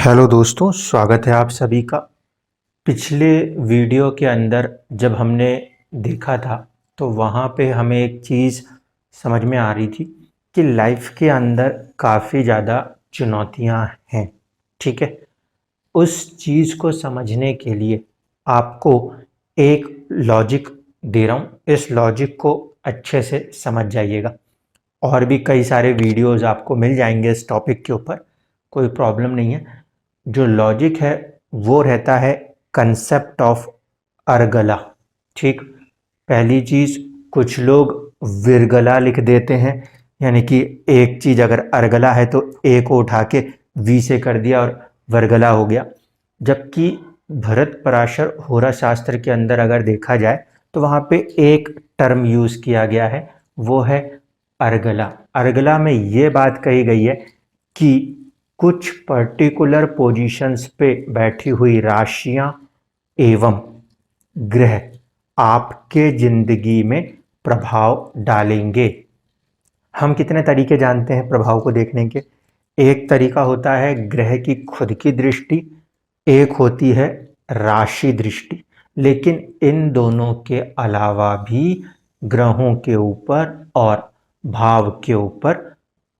Hello दोस्तों, स्वागत है आप सभी का। पिछले वीडियो के अंदर जब हमने देखा था तो वहाँ पे हमें एक चीज़ समझ में आ रही थी कि लाइफ के अंदर काफ़ी ज़्यादा चुनौतियाँ हैं। ठीक है, उस चीज़ को समझने के लिए आपको एक लॉजिक दे रहा हूँ, इस लॉजिक को अच्छे से समझ जाइएगा। और भी कई सारे वीडियोज़ आपको मिल जाएंगे इस टॉपिक के ऊपर, कोई प्रॉब्लम नहीं है। जो लॉजिक है वो रहता है कंसेप्ट ऑफ अर्गला। ठीक, पहली चीज़, कुछ लोग विरगला लिख देते हैं, यानी कि एक चीज़ अगर अर्गला है तो ए को उठा के वी से कर दिया और वर्गला हो गया। जबकि भरत पराशर होरा शास्त्र के अंदर अगर देखा जाए तो वहाँ पे एक टर्म यूज़ किया गया है, वो है अर्गला। अर्गला में ये बात कही गई है कि कुछ पर्टिकुलर पोजीशंस पे बैठी हुई राशियां एवं ग्रह आपके जिंदगी में प्रभाव डालेंगे। हम कितने तरीके जानते हैं प्रभाव को देखने के। एक तरीका होता है ग्रह की खुद की दृष्टि, एक होती है राशि दृष्टि। लेकिन इन दोनों के अलावा भी ग्रहों के ऊपर और भाव के ऊपर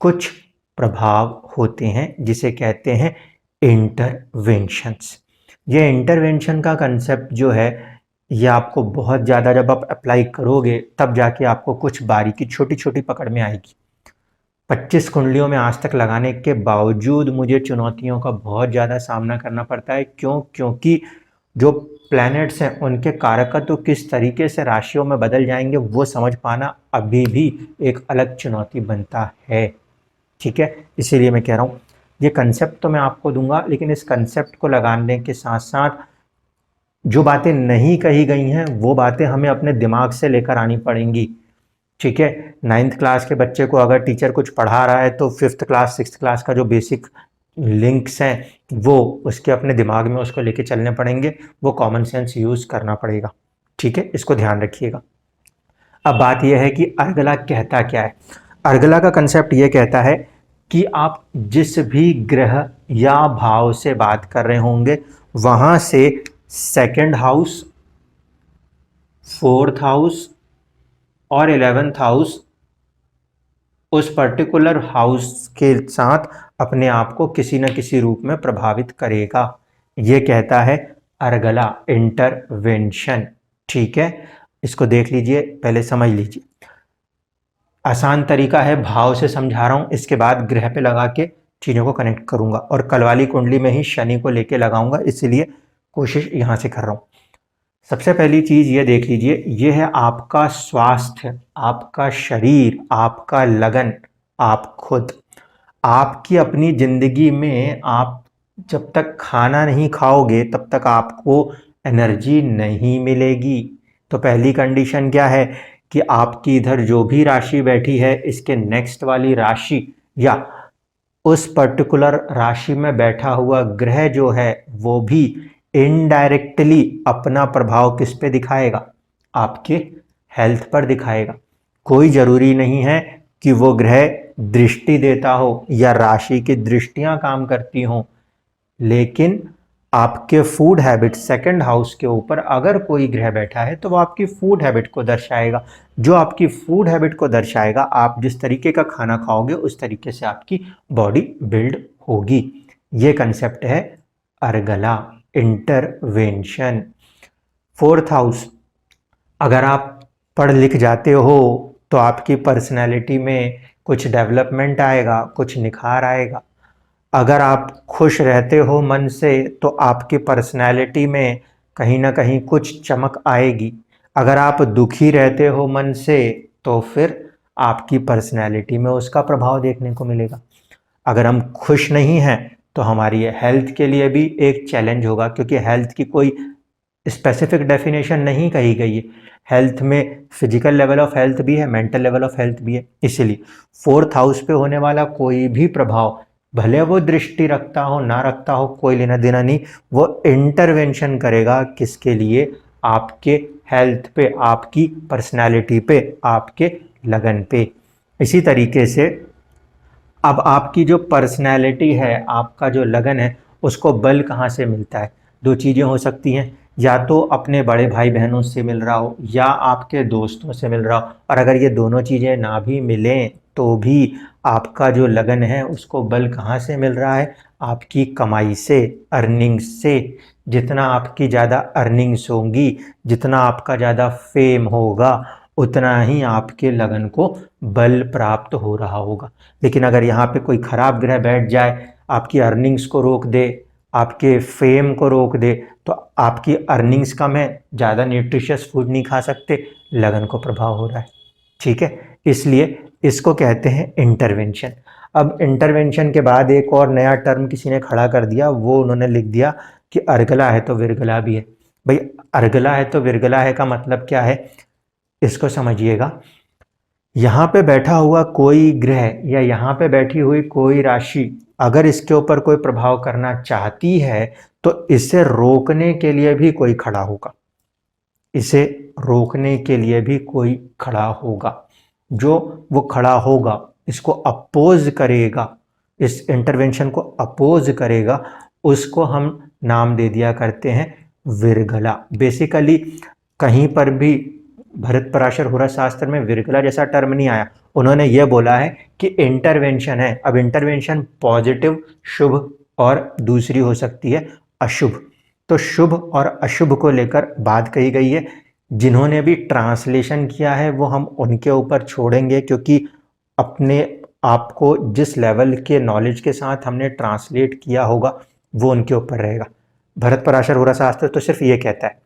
कुछ प्रभाव होते हैं जिसे कहते हैं इंटरवेंशंस। ये इंटरवेंशन का कंसेप्ट जो है, ये आपको बहुत ज़्यादा जब आप अप्लाई करोगे तब जाके आपको कुछ बारीकी छोटी छोटी पकड़ में आएगी। 25 कुंडलियों में आज तक लगाने के बावजूद मुझे चुनौतियों का बहुत ज़्यादा सामना करना पड़ता है। क्यों? क्योंकि जो प्लैनेट्स हैं उनके कारकत्व किस तरीके से राशियों में बदल जाएंगे वो समझ पाना अभी भी एक अलग चुनौती बनता है। ठीक है, इसीलिए मैं कह रहा हूँ ये कंसेप्ट तो मैं आपको दूंगा, लेकिन इस कंसेप्ट को लगाने के साथ साथ जो बातें नहीं कही गई हैं वो बातें हमें अपने दिमाग से लेकर आनी पड़ेंगी। ठीक है, 9th क्लास के बच्चे को अगर टीचर कुछ पढ़ा रहा है तो 5th क्लास 6th क्लास का जो बेसिक लिंक्स हैं वो उसके अपने दिमाग में उसको लेके चलने पड़ेंगे, वो कॉमन सेंस यूज़ करना पड़ेगा। ठीक है, इसको ध्यान रखिएगा। अब बात यह है कि अर्गला कहता क्या है। अर्गला का कंसेप्ट ये कहता है कि आप जिस भी ग्रह या भाव से बात कर रहे होंगे वहां से सेकंड हाउस, 4th हाउस और 11th हाउस उस पर्टिकुलर हाउस के साथ अपने आप को किसी न किसी रूप में प्रभावित करेगा। ये कहता है अर्गला, इंटरवेंशन। ठीक है, इसको देख लीजिए, पहले समझ लीजिए। आसान तरीका है, भाव से समझा रहा हूं, इसके बाद ग्रह पे लगा के चीज़ों को कनेक्ट करूंगा और कल वाली कुंडली में ही शनि को लेके लगाऊंगा, इसलिए कोशिश यहां से कर रहा हूं। सबसे पहली चीज ये देख लीजिए, ये है आपका स्वास्थ्य, आपका शरीर, आपका लगन, आप खुद। आपकी अपनी जिंदगी में आप जब तक खाना नहीं खाओगे तब तक आपको एनर्जी नहीं मिलेगी। तो पहली कंडीशन क्या है कि आपकी इधर जो भी राशि बैठी है इसके नेक्स्ट वाली राशि या उस पर्टिकुलर राशि में बैठा हुआ ग्रह जो है वो भी इनडायरेक्टली अपना प्रभाव किस पे दिखाएगा? आपके हेल्थ पर दिखाएगा। कोई जरूरी नहीं है कि वो ग्रह दृष्टि देता हो या राशि की दृष्टियां काम करती हों, लेकिन आपके फूड हैबिट सेकंड हाउस के ऊपर अगर कोई ग्रह बैठा है तो वो आपकी फूड हैबिट को दर्शाएगा। जो आपकी फूड हैबिट को दर्शाएगा, आप जिस तरीके का खाना खाओगे उस तरीके से आपकी बॉडी बिल्ड होगी। ये कंसेप्ट है अर्गला, इंटरवेंशन। 4th हाउस, अगर आप पढ़ लिख जाते हो तो आपकी पर्सनैलिटी में कुछ डेवलपमेंट आएगा, कुछ निखार आएगा। अगर आप खुश रहते हो मन से तो आपकी पर्सनैलिटी में कहीं ना कहीं कुछ चमक आएगी। अगर आप दुखी रहते हो मन से तो फिर आपकी पर्सनैलिटी में उसका प्रभाव देखने को मिलेगा। अगर हम खुश नहीं हैं तो हमारी हेल्थ के लिए भी एक चैलेंज होगा, क्योंकि हेल्थ की कोई स्पेसिफिक डेफिनेशन नहीं कही गई है। हेल्थ में फिजिकल लेवल ऑफ हेल्थ भी है, मेंटल लेवल ऑफ हेल्थ भी है। इसीलिए 4th हाउस पे होने वाला कोई भी प्रभाव, भले वो दृष्टि रखता हो ना रखता हो, कोई लेना देना नहीं, वो इंटरवेंशन करेगा किसके लिए? आपके हेल्थ पे, आपकी पर्सनालिटी पे, आपके लगन पे। इसी तरीके से अब आपकी जो पर्सनैलिटी है, आपका जो लगन है, उसको बल कहाँ से मिलता है? दो चीज़ें हो सकती हैं, या तो अपने बड़े भाई बहनों से मिल रहा हो या आपके दोस्तों से मिल रहा हो। और अगर ये दोनों चीज़ें ना भी मिलें तो भी आपका जो लगन है उसको बल कहाँ से मिल रहा है? आपकी कमाई से, अर्निंग्स से। जितना आपकी ज़्यादा अर्निंग्स होंगी, जितना आपका ज़्यादा फेम होगा, उतना ही आपके लगन को बल प्राप्त हो रहा होगा। लेकिन अगर यहाँ पे कोई खराब ग्रह बैठ जाए, आपकी अर्निंग्स को रोक दे, आपके फेम को रोक दे, तो आपकी अर्निंग्स कम है, ज़्यादा न्यूट्रिशियस फूड नहीं खा सकते, लगन को प्रभाव हो रहा है। ठीक है, इसलिए इसको कहते हैं इंटरवेंशन। अब इंटरवेंशन के बाद एक और नया टर्म किसी ने खड़ा कर दिया, वो उन्होंने लिख दिया कि अर्गला है तो विरगला भी है। भाई, अर्गला है तो विरगला है का मतलब क्या है? इसको समझिएगा। यहाँ पे बैठा हुआ कोई ग्रह या यहाँ पे बैठी हुई कोई राशि अगर इसके ऊपर कोई प्रभाव करना चाहती है तो इसे रोकने के लिए भी कोई खड़ा होगा। इसे रोकने के लिए भी कोई खड़ा होगा। जो वो खड़ा होगा, इसको अपोज करेगा, इस इंटरवेंशन को अपोज करेगा, उसको हम नाम दे दिया करते हैं विरगला। बेसिकली कहीं पर भी भरत पराशर होरा शास्त्र में विरगला जैसा टर्म नहीं आया। उन्होंने ये बोला है कि इंटरवेंशन है। अब इंटरवेंशन पॉजिटिव, शुभ और दूसरी हो सकती है अशुभ। तो शुभ और अशुभ को लेकर बात कही गई है। जिन्होंने भी ट्रांसलेशन किया है वो हम उनके ऊपर छोड़ेंगे, क्योंकि अपने आप को जिस लेवल के नॉलेज के साथ हमने ट्रांसलेट किया होगा वो उनके ऊपर रहेगा। भरत पराशर होरा शास्त्र तो सिर्फ ये कहता है,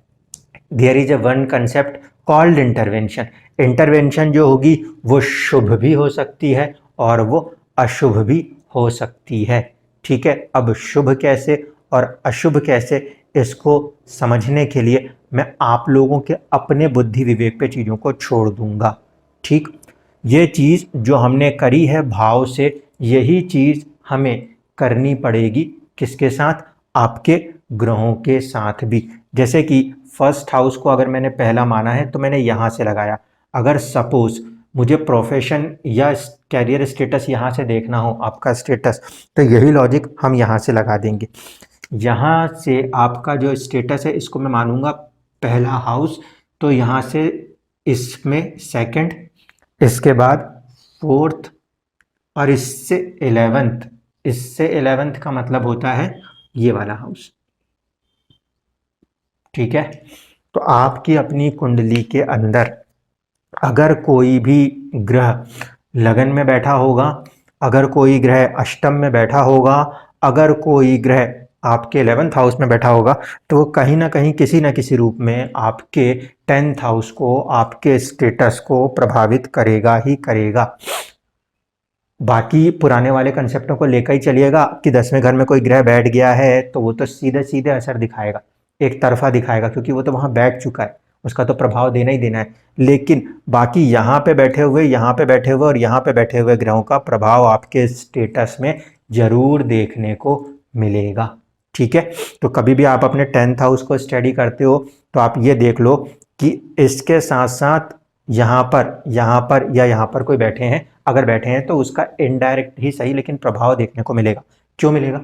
there is a one concept called intervention. Intervention जो होगी वो शुभ भी हो सकती है और वो अशुभ भी हो सकती है। ठीक है, अब शुभ कैसे और अशुभ कैसे, इसको समझने के लिए मैं आप लोगों के अपने बुद्धि विवेक पे चीज़ों को छोड़ दूंगा। ठीक, ये चीज़ जो हमने करी है भाव से, यही चीज़ हमें करनी पड़ेगी किसके साथ? आपके ग्रहों के साथ भी। जैसे कि फर्स्ट हाउस को अगर मैंने पहला माना है तो मैंने यहाँ से लगाया। अगर सपोज मुझे प्रोफेशन या कैरियर स्टेटस यहाँ से देखना हो, आपका स्टेटस, तो यही लॉजिक हम यहाँ से लगा देंगे। यहाँ से आपका जो स्टेटस है इसको मैं मानूंगा पहला हाउस, तो यहाँ से इसमें सेकंड, इसके बाद फोर्थ और इससे 11th। इससे 11th का मतलब होता है ये वाला हाउस। ठीक है, तो आपकी अपनी कुंडली के अंदर अगर कोई भी ग्रह लगन में बैठा होगा, अगर कोई ग्रह अष्टम में बैठा होगा, अगर कोई ग्रह आपके 11th हाउस में बैठा होगा, तो वो कहीं ना कहीं किसी न किसी रूप में आपके 10th हाउस को, आपके स्टेटस को प्रभावित करेगा ही करेगा। बाकी पुराने वाले कंसेप्टों को लेकर ही चलिएगा कि 10वें घर में कोई ग्रह बैठ गया है तो वो तो सीधे सीधे असर दिखाएगा, एक तरफा दिखाएगा, क्योंकि वो तो वहाँ बैठ चुका है, उसका तो प्रभाव देना ही देना है। लेकिन बाकी यहाँ पे बैठे हुए, यहाँ पे बैठे हुए और यहाँ पे बैठे हुए ग्रहों का प्रभाव आपके स्टेटस में जरूर देखने को मिलेगा। ठीक है, तो कभी भी आप अपने 10th हाउस को स्टडी करते हो तो आप ये देख लो कि इसके साथ साथ यहाँ पर या यहाँ पर कोई बैठे हैं। अगर बैठे हैं तो उसका इनडायरेक्ट ही सही लेकिन प्रभाव देखने को मिलेगा। क्यों मिलेगा?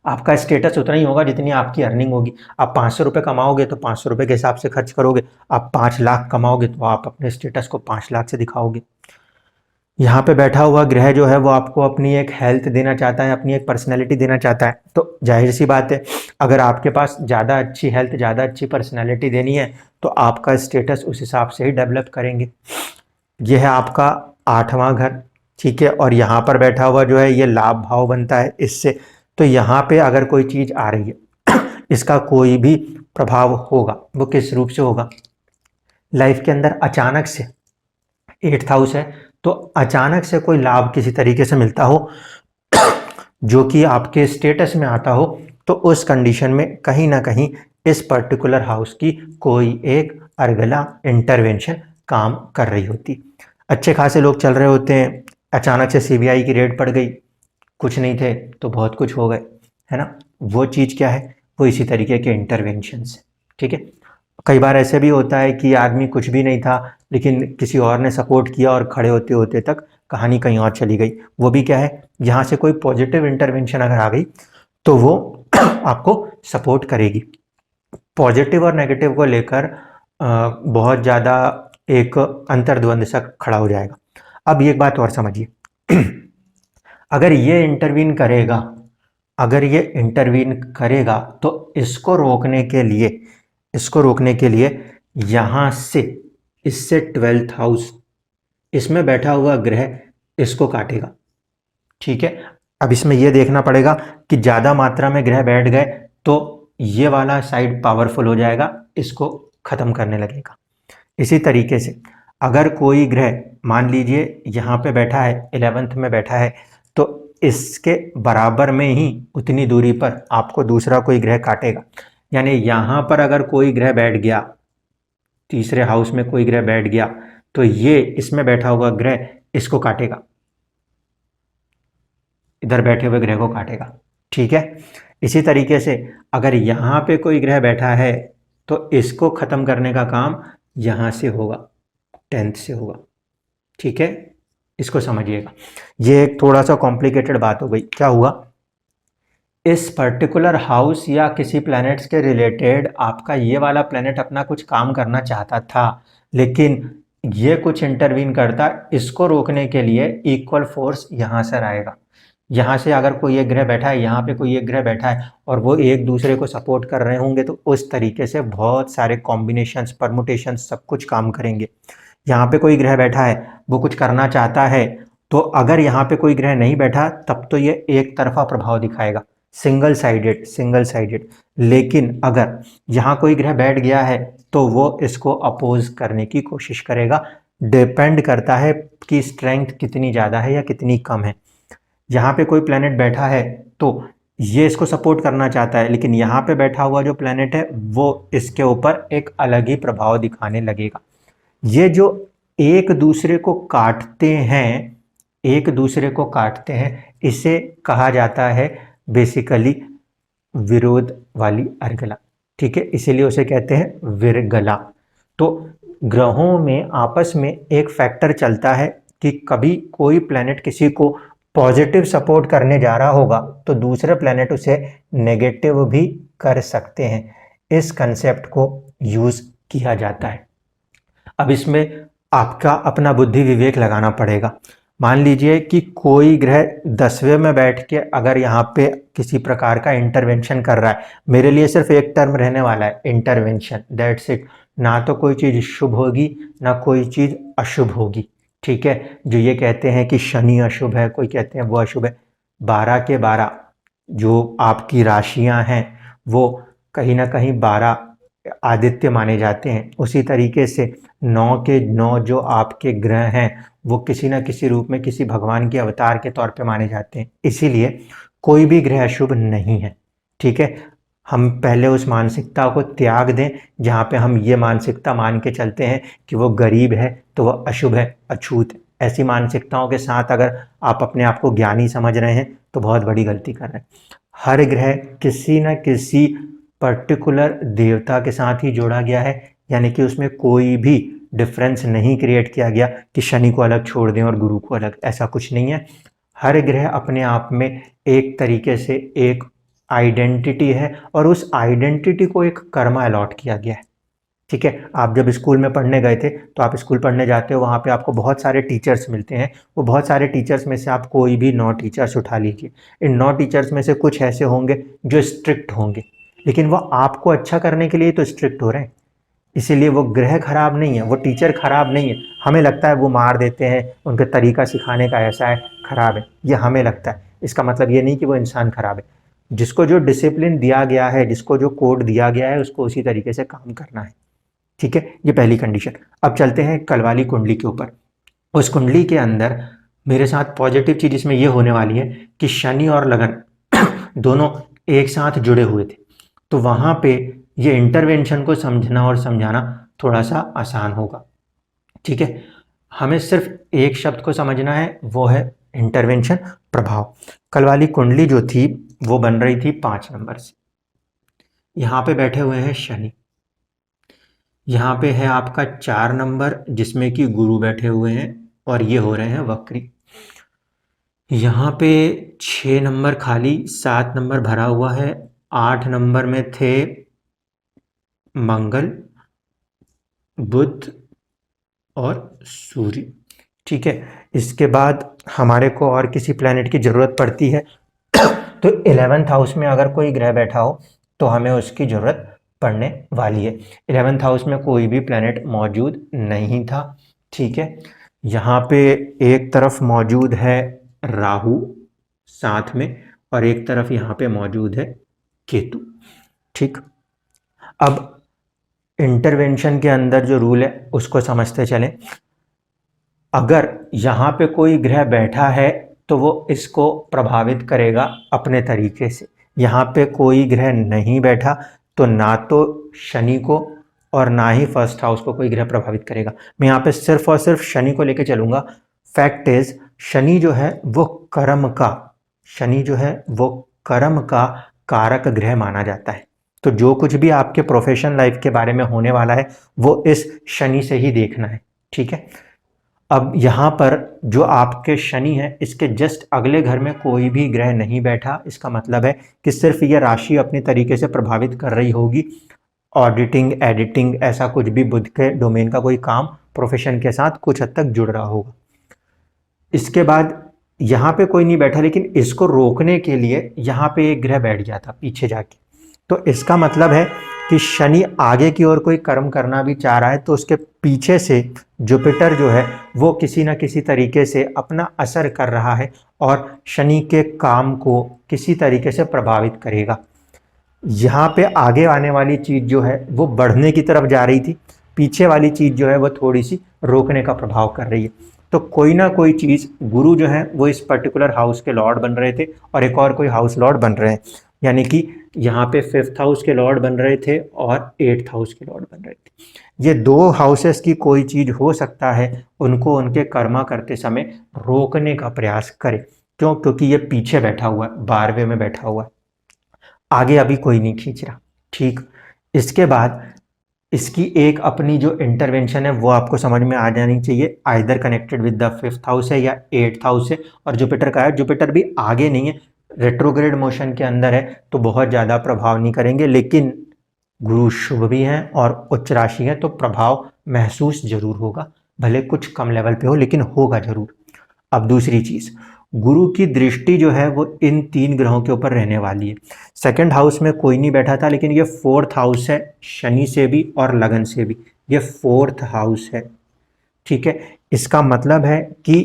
आपका स्टेटस उतना ही होगा जितनी आपकी अर्निंग होगी। आप 500 रुपये कमाओगे तो 500 रुपये के हिसाब से खर्च करोगे। आप 5 लाख कमाओगे तो आप अपने स्टेटस को 5 लाख से दिखाओगे। यहाँ पे बैठा हुआ ग्रह जो है वो आपको अपनी एक हेल्थ देना चाहता है, अपनी एक पर्सनैलिटी देना चाहता है। तो जाहिर सी बात है, अगर आपके पास ज़्यादा अच्छी हेल्थ, ज़्यादा अच्छी पर्सनैलिटी देनी है तो आपका स्टेटस उस हिसाब से ही डेवलप करेंगे। यह है आपका 8वां घर। ठीक है, और यहाँ पर बैठा हुआ जो है ये लाभ भाव बनता है इससे। तो यहाँ पे अगर कोई चीज़ आ रही है इसका कोई भी प्रभाव होगा, वो किस रूप से होगा? लाइफ के अंदर अचानक से 8th हाउस है तो अचानक से कोई लाभ किसी तरीके से मिलता हो जो कि आपके स्टेटस में आता हो, तो उस कंडीशन में कहीं ना कहीं इस पर्टिकुलर हाउस की कोई एक अर्गला इंटरवेंशन काम कर रही होती। अच्छे खासे लोग चल रहे होते हैं, अचानक से सीबीआई की रेड पड़ गई, कुछ नहीं थे तो बहुत कुछ हो गए, है ना? वो चीज़ क्या है? वो इसी तरीके के इंटरवेंशन है। ठीक है, कई बार ऐसे भी होता है कि आदमी कुछ भी नहीं था लेकिन किसी और ने सपोर्ट किया और खड़े होते होते तक कहानी कहीं और चली गई। वो भी क्या है? यहाँ से कोई पॉजिटिव इंटरवेंशन अगर आ गई तो वो आपको सपोर्ट करेगी। पॉजिटिव और नेगेटिव को लेकर बहुत ज़्यादा एक अंतर्द्वंद सा खड़ा हो जाएगा। अब एक बात और समझिए, अगर ये इंटरवीन करेगा, अगर ये इंटरवीन करेगा तो इसको रोकने के लिए यहाँ से, इससे 12th हाउस, इसमें बैठा हुआ ग्रह इसको काटेगा। ठीक है, अब इसमें यह देखना पड़ेगा कि ज़्यादा मात्रा में ग्रह बैठ गए तो ये वाला साइड पावरफुल हो जाएगा, इसको ख़त्म करने लगेगा। इसी तरीके से अगर कोई ग्रह मान लीजिए यहाँ पे बैठा है, 11th में बैठा है, तो इसके बराबर में ही उतनी दूरी पर आपको दूसरा कोई ग्रह काटेगा। यानी यहाँ पर अगर कोई ग्रह बैठ गया, तीसरे हाउस में कोई ग्रह बैठ गया, तो ये इसमें बैठा हुआ ग्रह इसको काटेगा, इधर बैठे हुए ग्रह को काटेगा। ठीक है, इसी तरीके से अगर यहाँ पे कोई ग्रह बैठा है तो इसको ख़त्म करने का काम यहाँ से होगा, 10th से होगा। ठीक है, इसको समझिएगा। ये एक थोड़ा सा कॉम्प्लिकेटेड बात हो गई। क्या हुआ, इस पर्टिकुलर हाउस या किसी प्लैनेट्स के रिलेटेड आपका ये वाला प्लैनेट अपना कुछ काम करना चाहता था, लेकिन ये कुछ इंटरवीन करता, इसको रोकने के लिए इक्वल फोर्स यहाँ से आएगा। यहाँ से अगर कोई एक ग्रह बैठा है, यहाँ पे कोई एक ग्रह बैठा है और वो एक दूसरे को सपोर्ट कर रहे होंगे, तो उस तरीके से बहुत सारे कॉम्बिनेशंस, परमुटेशंस सब कुछ काम करेंगे। यहाँ पे कोई ग्रह बैठा है, वो कुछ करना चाहता है, तो अगर यहाँ पे कोई ग्रह नहीं बैठा तब तो ये एक तरफा प्रभाव दिखाएगा, सिंगल साइडेड। लेकिन अगर यहाँ कोई ग्रह बैठ गया है तो वो इसको अपोज करने की कोशिश करेगा। डिपेंड करता है कि स्ट्रेंथ कितनी ज़्यादा है या कितनी कम है। यहाँ पे कोई प्लैनेट बैठा है तो ये इसको सपोर्ट करना चाहता है, लेकिन यहाँ पे बैठा हुआ जो प्लैनेट है वो इसके ऊपर एक अलग ही प्रभाव दिखाने लगेगा। ये जो एक दूसरे को काटते हैं, इसे कहा जाता है बेसिकली विरोध वाली अर्गला। ठीक है, इसीलिए उसे कहते हैं विरगला। तो ग्रहों में आपस में एक फैक्टर चलता है कि कभी कोई प्लैनेट किसी को पॉजिटिव सपोर्ट करने जा रहा होगा तो दूसरे प्लैनेट उसे नेगेटिव भी कर सकते हैं। इस कंसेप्ट को यूज किया जाता है। अब इसमें आपका अपना बुद्धि विवेक लगाना पड़ेगा। मान लीजिए कि कोई ग्रह 10वें में बैठ के अगर यहाँ पे किसी प्रकार का इंटरवेंशन कर रहा है, मेरे लिए सिर्फ एक टर्म रहने वाला है, इंटरवेंशन, दैट्स इट। ना तो कोई चीज़ शुभ होगी ना कोई चीज़ अशुभ होगी। ठीक है, जो ये कहते हैं कि शनि अशुभ है, कोई कहते हैं वो अशुभ है, 12 के 12 जो आपकी राशियां हैं वो कहीं ना कहीं 12 आदित्य माने जाते हैं। उसी तरीके से 9 के 9 जो आपके ग्रह हैं वो किसी न किसी रूप में किसी भगवान के अवतार के तौर पे माने जाते हैं। इसीलिए कोई भी ग्रह अशुभ नहीं है। ठीक है, हम पहले उस मानसिकता को त्याग दें जहाँ पे हम ये मानसिकता मान के चलते हैं कि वो गरीब है तो वह अशुभ है, अछूत है। ऐसी मानसिकताओं के साथ अगर आप अपने आप को ज्ञानी समझ रहे हैं तो बहुत बड़ी गलती कर रहे हैं। हर ग्रह किसी न किसी पर्टिकुलर देवता के साथ ही जोड़ा गया है, यानी कि उसमें कोई भी डिफरेंस नहीं क्रिएट किया गया कि शनि को अलग छोड़ दें और गुरु को अलग, ऐसा कुछ नहीं है। हर ग्रह अपने आप में एक तरीके से एक आइडेंटिटी है और उस आइडेंटिटी को एक कर्मा अलॉट किया गया है। ठीक है, आप जब स्कूल में पढ़ने गए थे तो आप स्कूल पढ़ने जाते हो, वहाँ पे आपको बहुत सारे टीचर्स मिलते हैं। वो बहुत सारे टीचर्स में से आप कोई भी 9 टीचर्स उठा लीजिए। इन 9 टीचर्स में से कुछ ऐसे होंगे जो स्ट्रिक्ट होंगे, लेकिन वो आपको अच्छा करने के लिए तो स्ट्रिक्ट हो रहे हैं। इसीलिए वो ग्रह खराब नहीं है, वो टीचर खराब नहीं है। हमें लगता है वो मार देते हैं, उनका तरीका सिखाने का ऐसा है, खराब है, ये हमें लगता है। इसका मतलब ये नहीं कि वो इंसान खराब है। जिसको जो डिसिप्लिन दिया गया है, जिसको जो कोड दिया गया है, उसको उसी तरीके से काम करना है। ठीक है, ये पहली कंडीशन। अब चलते हैं कल वाली कुंडली के ऊपर। उस कुंडली के अंदर मेरे साथ पॉजिटिव चीज इसमें ये होने वाली है कि शनि और लगन दोनों एक साथ जुड़े हुए थे, तो वहां पे ये इंटरवेंशन को समझना और समझाना थोड़ा सा आसान होगा। ठीक है, हमें सिर्फ एक शब्द को समझना है, वो है इंटरवेंशन, प्रभाव। कल वाली कुंडली जो थी वो बन रही थी 5 नंबर से। यहाँ पे बैठे हुए हैं शनि, यहाँ पे है आपका 4 नंबर जिसमें कि गुरु बैठे हुए हैं और ये हो रहे हैं वक्री। यहाँ पे 6 नंबर खाली, 7 नंबर भरा हुआ है, 8 नंबर में थे मंगल, बुध और सूर्य। ठीक है, इसके बाद हमारे को और किसी प्लैनेट की ज़रूरत पड़ती है तो 11th हाउस में अगर कोई ग्रह बैठा हो तो हमें उसकी ज़रूरत पड़ने वाली है। 11th हाउस में कोई भी प्लैनेट मौजूद नहीं था। ठीक है, यहाँ पे एक तरफ मौजूद है राहु साथ में, और एक तरफ यहाँ पे मौजूद है केतु। ठीक, अब इंटरवेंशन के अंदर जो रूल है उसको समझते चलें। अगर यहाँ पे कोई ग्रह बैठा है तो वो इसको प्रभावित करेगा अपने तरीके से। यहाँ पे कोई ग्रह नहीं बैठा तो ना तो शनि को और ना ही फर्स्ट हाउस को कोई ग्रह प्रभावित करेगा। मैं यहाँ पे सिर्फ और सिर्फ शनि को लेके चलूंगा। फैक्ट इज, शनि जो है वो कर्म का कारक ग्रह माना जाता है। तो जो कुछ भी आपके प्रोफेशनल लाइफ के बारे में होने वाला है वो इस शनि से ही देखना है। ठीक है, अब यहाँ पर जो आपके शनि है इसके जस्ट अगले घर में कोई भी ग्रह नहीं बैठा। इसका मतलब है कि सिर्फ ये राशि अपनी तरीके से प्रभावित कर रही होगी। ऑडिटिंग, एडिटिंग, ऐसा कुछ भी बुध के डोमेन का कोई काम प्रोफेशन के साथ कुछ हद तक जुड़ रहा होगा। इसके बाद यहाँ पे कोई नहीं बैठा, लेकिन इसको रोकने के लिए यहाँ पे एक ग्रह बैठ जाता पीछे जाके। तो इसका मतलब है कि शनि आगे की ओर कोई कर्म करना भी चाह रहा है तो उसके पीछे से जुपिटर जो है वो किसी ना किसी तरीके से अपना असर कर रहा है और शनि के काम को किसी तरीके से प्रभावित करेगा। यहाँ पे आगे आने वाली चीज़ जो है वो बढ़ने की तरफ जा रही थी, पीछे वाली चीज़ जो है वो थोड़ी सी रोकने का प्रभाव कर रही है। तो कोई ना कोई चीज़, गुरु जो है वो इस पर्टिकुलर हाउस के लॉर्ड बन रहे थे और एक और कोई हाउस लॉर्ड बन रहे हैं, यानी कि यहाँ पे 5th हाउस के लॉर्ड बन रहे थे और 8th हाउस के लॉर्ड बन रहे थे। ये दो हाउसेस की कोई चीज़ हो सकता है उनको उनके कर्मा करते समय रोकने का प्रयास करे। क्यों? क्योंकि ये पीछे बैठा हुआ है, 12वें में बैठा हुआ है, आगे अभी कोई नहीं खींच रहा। ठीक, इसके बाद इसकी एक अपनी जो इंटरवेंशन है वो आपको समझ में आ जानी चाहिए। Either connected with the 5th house है या 8th हाउस है। और जुपिटर का है, जुपिटर भी आगे नहीं है, रेट्रोग्रेड मोशन के अंदर है, तो बहुत ज़्यादा प्रभाव नहीं करेंगे। लेकिन गुरु शुभ भी हैं और उच्च राशि है तो प्रभाव महसूस जरूर होगा, भले कुछ कम लेवल पे हो लेकिन होगा जरूर। अब दूसरी चीज़, गुरु की दृष्टि जो है वो इन 3 ग्रहों के ऊपर रहने वाली है। 2nd हाउस में कोई नहीं बैठा था, लेकिन ये 4th हाउस है, शनि से भी और लगन से भी, ये 4th हाउस है। ठीक है, इसका मतलब है कि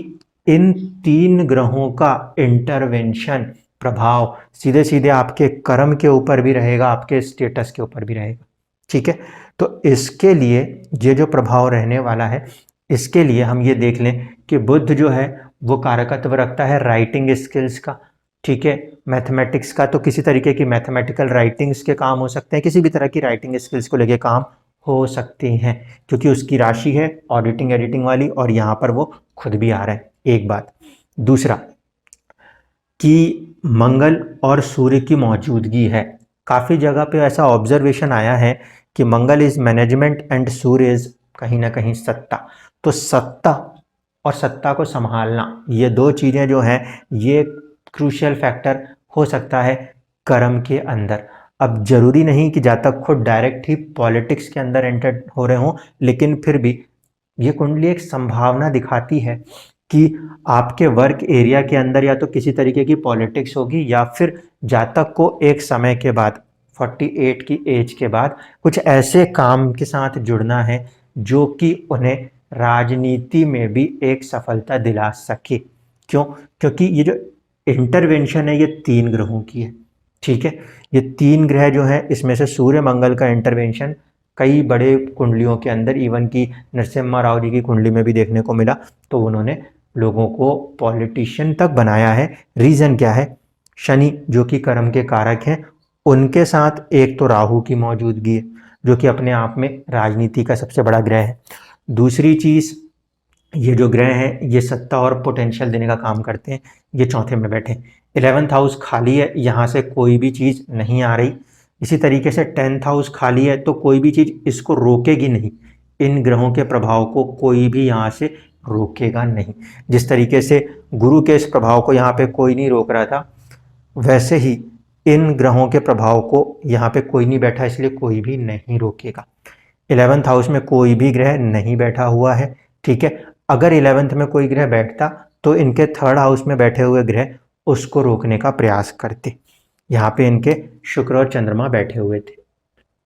इन 3 ग्रहों का इंटरवेंशन प्रभाव सीधे सीधे आपके कर्म के ऊपर भी रहेगा, आपके स्टेटस के ऊपर भी रहेगा। ठीक है, तो इसके लिए ये जो प्रभाव रहने वाला है, इसके लिए हम ये देख लें कि बुध जो है वो कारकत्व रखता है राइटिंग स्किल्स का। ठीक है, मैथमेटिक्स का, तो किसी तरीके की मैथमेटिकल राइटिंग्स के काम हो सकते हैं, किसी भी तरह की राइटिंग स्किल्स को लेके काम हो सकते हैं, क्योंकि उसकी राशि है ऑडिटिंग एडिटिंग वाली और यहाँ पर वो खुद भी आ रहा है। एक बात। दूसरा कि मंगल और सूर्य की मौजूदगी है। काफ़ी जगह पे ऐसा ऑब्जर्वेशन आया है कि Mangal is management and Surya is कहीं ना कहीं सत्ता। तो सत्ता और सत्ता को संभालना, ये दो चीज़ें जो हैं ये क्रूशियल फैक्टर हो सकता है कर्म के अंदर। अब जरूरी नहीं कि जातक खुद डायरेक्ट ही पॉलिटिक्स के अंदर एंटर हो रहे हों, लेकिन फिर भी ये कुंडली एक संभावना दिखाती है कि आपके वर्क एरिया के अंदर या तो किसी तरीके की पॉलिटिक्स होगी या फिर जातक को एक समय के बाद 48 की एज के बाद कुछ ऐसे काम के साथ जुड़ना है जो कि उन्हें राजनीति में भी एक सफलता दिला सके। क्यों? क्योंकि ये जो इंटरवेंशन है ये 3 ग्रहों की है। ठीक है, ये 3 ग्रह जो है इसमें से सूर्य मंगल का इंटरवेंशन कई बड़े कुंडलियों के अंदर, इवन की नरसिम्हा राव जी की कुंडली में भी देखने को मिला। तो उन्होंने लोगों को पॉलिटिशियन तक बनाया है। रीज़न क्या है? शनि जो कि कर्म के कारक हैं, उनके साथ एक तो राहु की मौजूदगी है जो कि अपने आप में राजनीति का सबसे बड़ा ग्रह है। दूसरी चीज़, ये जो ग्रह हैं ये सत्ता और पोटेंशियल देने का काम करते हैं। ये चौथे में बैठे, 11th हाउस खाली है, यहाँ से कोई भी चीज़ नहीं आ रही। इसी तरीके से 10th हाउस खाली है, तो कोई भी चीज़ इसको रोकेगी नहीं, इन ग्रहों के प्रभाव को कोई भी यहाँ से रोकेगा नहीं। जिस तरीके से गुरु के इस प्रभाव को यहाँ पे कोई नहीं रोक रहा था, वैसे ही इन ग्रहों के प्रभाव को यहाँ पे कोई नहीं बैठा, इसलिए कोई भी नहीं रोकेगा। 11th हाउस में कोई भी ग्रह नहीं बैठा हुआ है, ठीक है। अगर 11th में कोई ग्रह बैठता तो इनके 3rd हाउस में बैठे हुए ग्रह उसको रोकने का प्रयास करते। यहाँ पे इनके शुक्र और चंद्रमा बैठे हुए थे,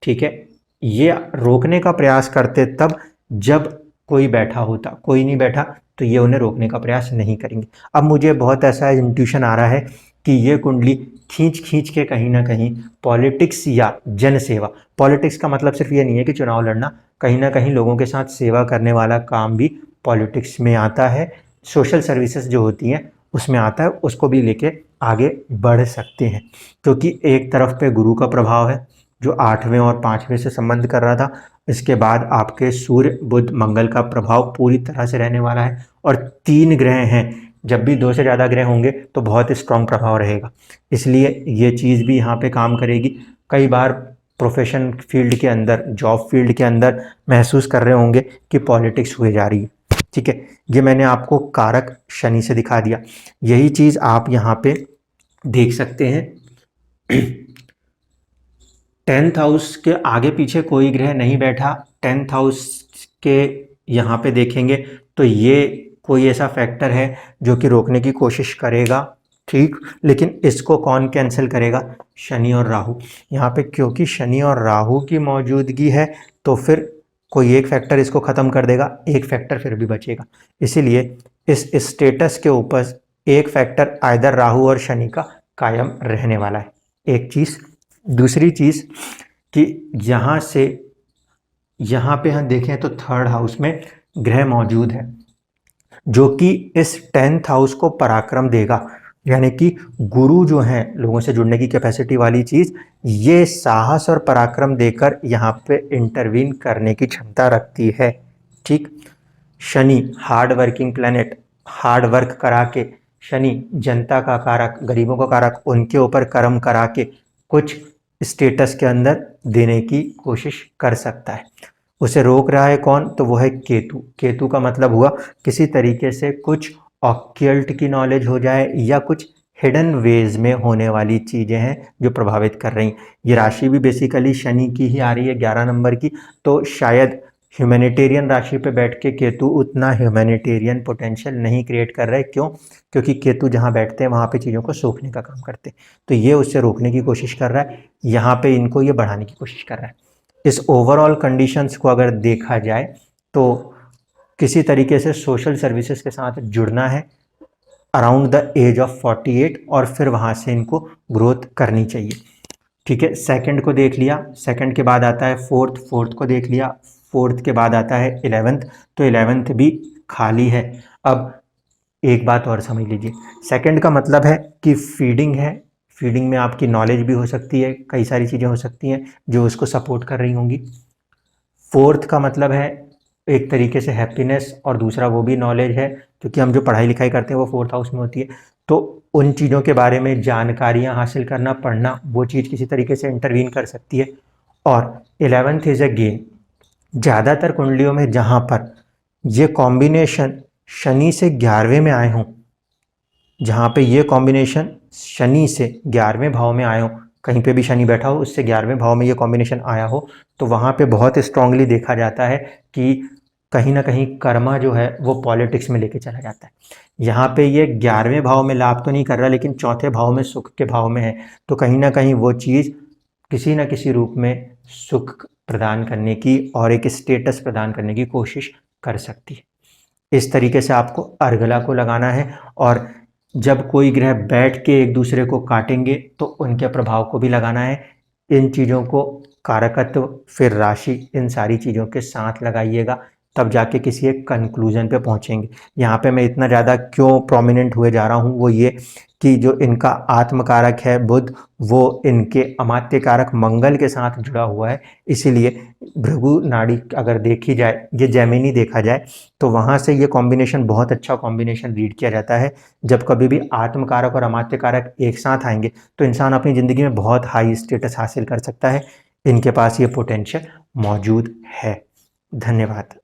ठीक है। ये रोकने का प्रयास करते तब जब कोई बैठा होता, कोई नहीं बैठा तो ये उन्हें रोकने का प्रयास नहीं करेंगे। अब मुझे बहुत ऐसा इंट्यूशन आ रहा है कि ये कुंडली खींच खींच के कहीं ना कहीं पॉलिटिक्स या जनसेवा, पॉलिटिक्स का मतलब सिर्फ ये नहीं है कि चुनाव लड़ना, कहीं ना कहीं लोगों के साथ सेवा करने वाला काम भी पॉलिटिक्स में आता है, सोशल सर्विसेज जो होती हैं उसमें आता है, उसको भी लेके आगे बढ़ सकते हैं। क्योंकि एक तरफ पे गुरु का प्रभाव है जो 8वें और 5वें से संबंध कर रहा था, इसके बाद आपके सूर्य बुध मंगल का प्रभाव पूरी तरह से रहने वाला है, और 3 ग्रह हैं, जब भी 2 से ज़्यादा ग्रह होंगे तो बहुत स्ट्रॉन्ग प्रभाव रहेगा, इसलिए ये चीज़ भी यहाँ पे काम करेगी। कई बार प्रोफेशन फील्ड के अंदर, जॉब फील्ड के अंदर महसूस कर रहे होंगे कि पॉलिटिक्स हुए जा रही है, ठीक है। ये मैंने आपको कारक शनि से दिखा दिया, यही चीज़ आप यहाँ पे देख सकते हैं। 10th हाउस के आगे पीछे कोई ग्रह नहीं बैठा, 10th हाउस के यहाँ पे देखेंगे तो ये कोई ऐसा फैक्टर है जो कि रोकने की कोशिश करेगा, ठीक। लेकिन इसको कौन कैंसिल करेगा? शनि और राहु। यहाँ पे क्योंकि शनि और राहु की मौजूदगी है तो फिर कोई एक फैक्टर इसको ख़त्म कर देगा, एक फैक्टर फिर भी बचेगा, इसीलिए इस स्टेटस के ऊपर एक फैक्टर आइदर राहु और शनि का कायम रहने वाला है, एक चीज़। दूसरी चीज़ कि यहाँ से यहाँ पे हम देखें तो 3rd हाउस में ग्रह मौजूद है जो कि इस 10th हाउस को पराक्रम देगा, यानी कि गुरु जो हैं लोगों से जुड़ने की कैपेसिटी वाली चीज़, ये साहस और पराक्रम देकर यहाँ पे इंटरवीन करने की क्षमता रखती है, ठीक। Shani hard working planet, hard work करा के, शनि जनता का कारक, गरीबों का कारक, उनके ऊपर कर्म करा के कुछ स्टेटस के अंदर देने की कोशिश कर सकता है। उसे रोक रहा है कौन? तो वो है केतु। केतु का मतलब हुआ किसी तरीके से कुछ ऑक्कल्ट की नॉलेज हो जाए या कुछ हिडन वेज में होने वाली चीज़ें हैं जो प्रभावित कर रही। ये राशि भी बेसिकली शनि की ही आ रही है 11 नंबर की, तो शायद ह्यूमैनिटेरियन राशि पे बैठ के केतु उतना ह्यूमैनिटेरियन पोटेंशियल नहीं क्रिएट कर रहा है। क्यों? क्योंकि केतु जहाँ बैठते हैं वहाँ पे चीज़ों को सोखने का काम करते हैं, तो ये उससे रोकने की कोशिश कर रहा है, यहाँ पे इनको ये बढ़ाने की कोशिश कर रहा है। इस ओवरऑल कंडीशंस को अगर देखा जाए तो किसी तरीके से सोशल सर्विसेज के साथ जुड़ना है अराउंड द एज ऑफ 48, और फिर वहाँ से इनको ग्रोथ करनी चाहिए, ठीक है। सेकंड को देख लिया, सेकंड के बाद आता है फोर्थ, फोर्थ को देख लिया, फोर्थ के बाद आता है 11th, तो 11th भी खाली है। अब एक बात और समझ लीजिए, सेकंड का मतलब है कि फीडिंग है, फीडिंग में आपकी नॉलेज भी हो सकती है, कई सारी चीज़ें हो सकती हैं जो उसको सपोर्ट कर रही होंगी। फोर्थ का मतलब है एक तरीके से हैप्पीनेस, और दूसरा वो भी नॉलेज है, क्योंकि हम जो पढ़ाई लिखाई करते हैं वो 4th हाउस में होती है, तो उन चीज़ों के बारे में जानकारियाँ हासिल करना, पढ़ना, वो चीज़ किसी तरीके से इंटरवीन कर सकती है। और 11th इज़ अ गेन। ज़्यादातर कुंडलियों में जहाँ पर ये कॉम्बिनेशन शनि से 11वें में आए हों, जहाँ पे ये कॉम्बिनेशन शनि से 11वें भाव में आए हो, कहीं पे भी शनि बैठा हो उससे 11वें भाव में ये कॉम्बिनेशन आया हो, तो वहाँ पे बहुत स्ट्रांगली देखा जाता है कि कहीं ना कहीं कर्मा जो है वो पॉलिटिक्स में लेके चला जाता है। यहाँ पे ये 11वें भाव में लाभ तो नहीं कर रहा, लेकिन चौथे भाव में, सुख के भाव में है, तो कहीं ना कहीं वो चीज़ किसी न किसी रूप में सुख प्रदान करने की और एक स्टेटस प्रदान करने की कोशिश कर सकती है। इस तरीके से आपको अर्गला को लगाना है, और जब कोई ग्रह बैठ के एक दूसरे को काटेंगे तो उनके प्रभाव को भी लगाना है। इन चीज़ों को कारकत्व, फिर राशि, इन सारी चीज़ों के साथ लगाइएगा, तब जाके किसी एक कंक्लूजन पे पहुंचेंगे। यहाँ पे मैं इतना ज़्यादा क्यों प्रोमिनेंट हुए जा रहा हूँ, वो ये कि जो इनका आत्मकारक है बुध, वो इनके अमात्य कारक मंगल के साथ जुड़ा हुआ है, इसीलिए भृगु नाड़ी अगर देखी जाए, ये जैमिनी देखा जाए, तो वहाँ से ये कॉम्बिनेशन बहुत अच्छा कॉम्बिनेशन रीड किया जाता है। जब कभी भी आत्मकारक और अमात्य कारक एक साथ आएंगे तो इंसान अपनी ज़िंदगी में बहुत हाई स्टेटस हासिल कर सकता है। इनके पास ये पोटेंशियल मौजूद है। धन्यवाद।